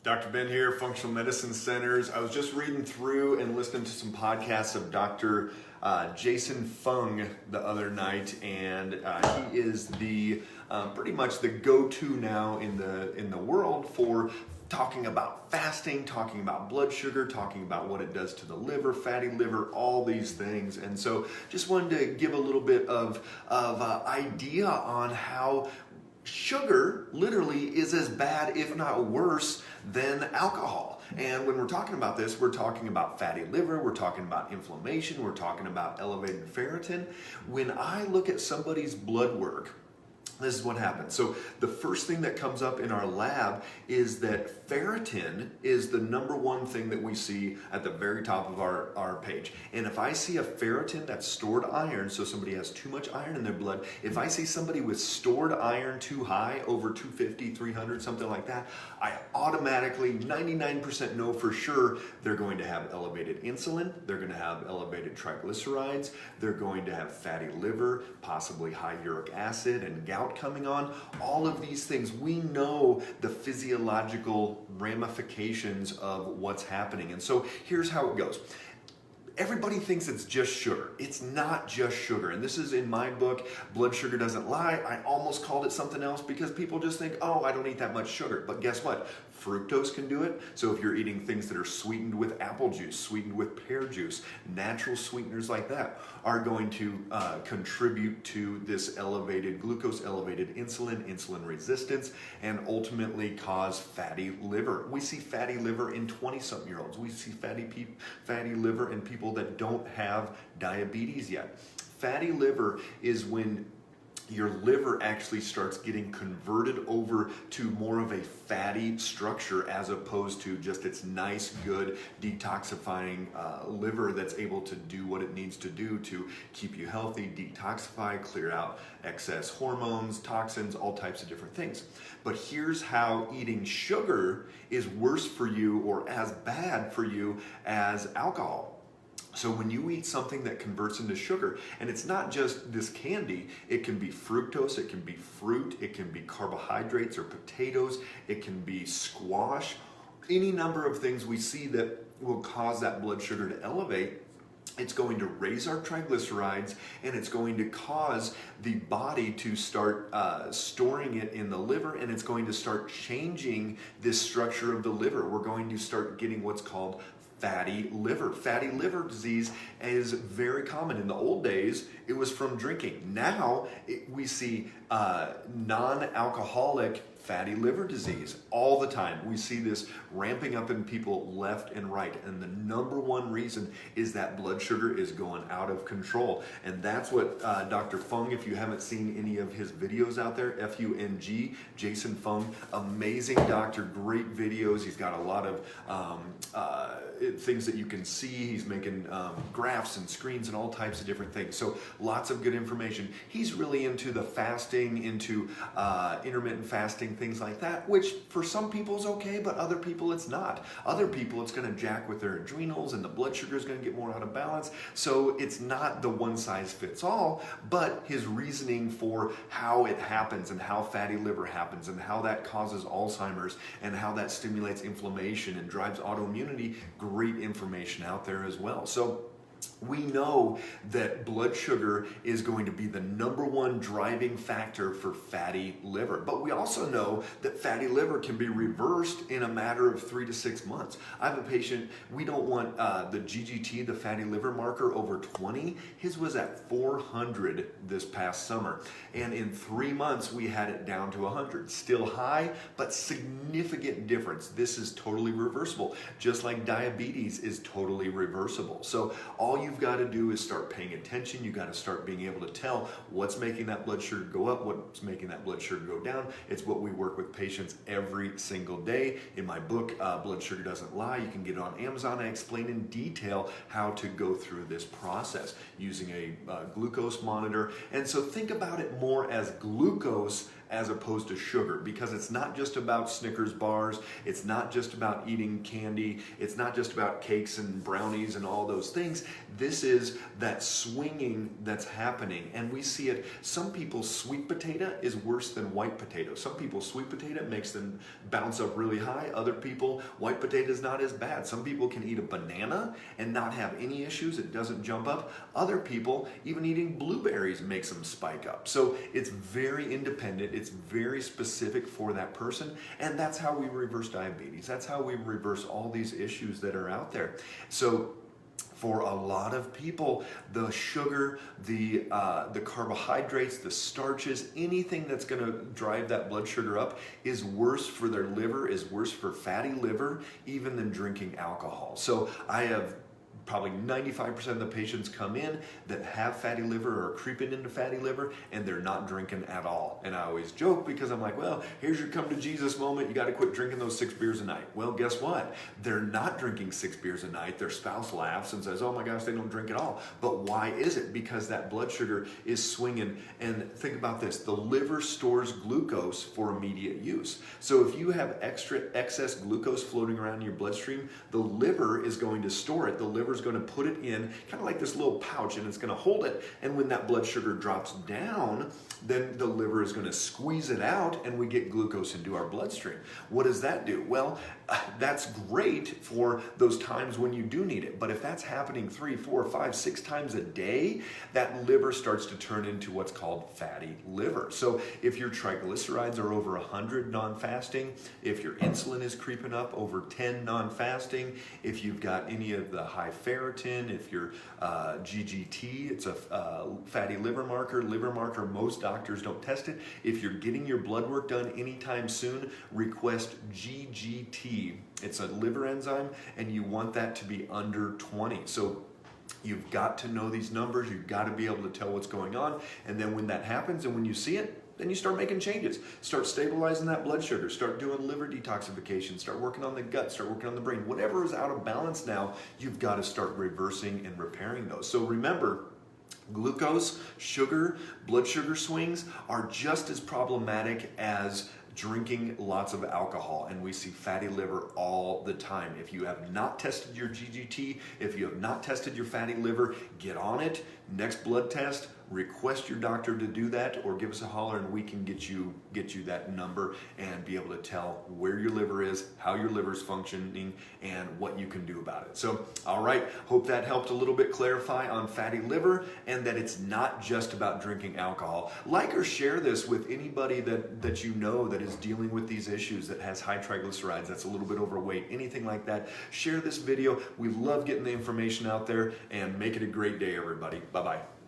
Dr. Ben here, Functional Medicine Centers. I was just reading through and listening to some podcasts of Dr. Jason Fung the other night, and he is the pretty much the go-to now in the world for talking about fasting, talking about blood sugar, talking about what it does to the liver, fatty liver, all these things. And so just wanted to give a little bit of idea on how sugar literally is as bad, if not worse, than alcohol. And when we're talking about this, we're talking about fatty liver, we're talking about inflammation, we're talking about elevated ferritin. When I look at somebody's blood work, this is what happens. So the first thing that comes up in our lab is that ferritin is the number one thing that we see at the very top of our page. And if I see a ferritin that's stored iron, so somebody has too much iron in their blood, if I see somebody with stored iron too high, over 250, 300, something like that, I automatically 99% know for sure they're going to have elevated insulin, they're going to have elevated triglycerides, they're going to have fatty liver, possibly high uric acid and gout coming on. All of these things, we know the physiological ramifications of what's happening. And so here's how it goes. Everybody thinks it's just sugar. It's not just sugar. And this is in my book, Blood Sugar Doesn't Lie. I almost called it something else because people just think, oh, I don't eat that much sugar. But guess what? Fructose can do it. So if you're eating things that are sweetened with apple juice, sweetened with pear juice, natural sweeteners like that are going to contribute to this elevated glucose, elevated insulin, insulin resistance, and ultimately cause fatty liver. We see fatty liver in 20-something-year-olds. We see fatty liver in people that don't have diabetes yet. Fatty liver is when your liver actually starts getting converted over to more of a fatty structure as opposed to just its nice, good, detoxifying liver that's able to do what it needs to do to keep you healthy, detoxify, clear out excess hormones, toxins, all types of different things. But here's how eating sugar is worse for you or as bad for you as alcohol. So when you eat something that converts into sugar, and it's not just this candy, it can be fructose, it can be fruit, it can be carbohydrates or potatoes, it can be squash, any number of things we see that will cause that blood sugar to elevate. It's going to raise our triglycerides, and it's going to cause the body to start storing it in the liver, and it's going to start changing this structure of the liver. We're going to start getting what's called fatty liver. Fatty liver disease is very common. In the old days, it was from drinking. Now we see non-alcoholic fatty liver disease all the time. We see this ramping up in people left and right. And the number one reason is that blood sugar is going out of control. And that's what Dr. Fung, if you haven't seen any of his videos out there, F-U-N-G, Jason Fung, amazing doctor, great videos. He's got a lot of things that you can see. He's making graphs and screens and all types of different things. So lots of good information. He's really into the fasting, into intermittent fasting, things like that, which for some people is okay, but other people it's not. Other people it's going to jack with their adrenals and the blood sugar is going to get more out of balance. So it's not the one size fits all, but his reasoning for how it happens and how fatty liver happens and how that causes Alzheimer's and how that stimulates inflammation and drives autoimmunity, great information out there as well. So we know that blood sugar is going to be the number one driving factor for fatty liver. But we also know that fatty liver can be reversed in a matter of 3 to 6 months. I have a patient, we don't want the GGT, the fatty liver marker, over 20. His was at 400 this past summer. And in 3 months, we had it down to 100. Still high, but significant difference. This is totally reversible, just like diabetes is totally reversible. So all you've got to do is start paying attention. You've got to start being able to tell what's making that blood sugar go up, what's making that blood sugar go down. It's what we work with patients every single day. In my book, Blood Sugar Doesn't Lie, you can get it on Amazon. I explain in detail how to go through this process using a glucose monitor. And so think about it more as glucose as opposed to sugar, because it's not just about Snickers bars, it's not just about eating candy, it's not just about cakes and brownies and all those things. This is that swinging that's happening, and we see it. Some people, sweet potato is worse than white potato. Some people, sweet potato makes them bounce up really high. Other people, white potato is not as bad. Some people can eat a banana and not have any issues. It doesn't jump up. Other people, even eating blueberries makes them spike up. So it's very independent. It's very specific for that person. And that's how we reverse diabetes. That's how we reverse all these issues that are out there. So for a lot of people, the sugar, the carbohydrates, the starches, anything that's going to drive that blood sugar up is worse for their liver, is worse for fatty liver, even than drinking alcohol. So I have probably 95% of the patients come in that have fatty liver or are creeping into fatty liver, and they're not drinking at all. And I always joke, because I'm like, well, here's your come to Jesus moment. You got to quit drinking those 6 beers a night. Well, guess what? They're not drinking 6 beers a night. Their spouse laughs and says, oh my gosh, they don't drink at all. But why is it? Because that blood sugar is swinging. And think about this. The liver stores glucose for immediate use. So if you have excess glucose floating around in your bloodstream, the liver is going to store it. The liver is going to put it in kind of like this little pouch, and it's going to hold it. And when that blood sugar drops down, then the liver is going to squeeze it out, and we get glucose into our bloodstream. What does that do? Well, that's great for those times when you do need it. But if that's happening 3, 4, 5, 6 times a day, that liver starts to turn into what's called fatty liver. So if your triglycerides are over 100 non-fasting, if your insulin is creeping up over 10 non-fasting, if you've got any of the high ferritin, if your GGT, it's a fatty liver marker, most doctors don't test it. If you're getting your blood work done anytime soon, request GGT. It's a liver enzyme, and you want that to be under 20. So you've got to know these numbers. You've got to be able to tell what's going on. And then when that happens and when you see it, then you start making changes. Start stabilizing that blood sugar. Start doing liver detoxification. Start working on the gut. Start working on the brain. Whatever is out of balance now, you've got to start reversing and repairing those. So remember, glucose, sugar, blood sugar swings are just as problematic as drinking lots of alcohol, and we see fatty liver all the time. If you have not tested your GGT, if you have not tested your fatty liver, get on it. Next blood test, request your doctor to do that, or give us a holler and we can get you that number and be able to tell where your liver is, how your liver is functioning, and what you can do about it. So, all right, hope that helped a little bit clarify on fatty liver, and that it's not just about drinking alcohol. Like or share this with anybody that you know that is dealing with these issues, that has high triglycerides, that's a little bit overweight, anything like that. Share this video. We love getting the information out there, and make it a great day, everybody. Bye-bye.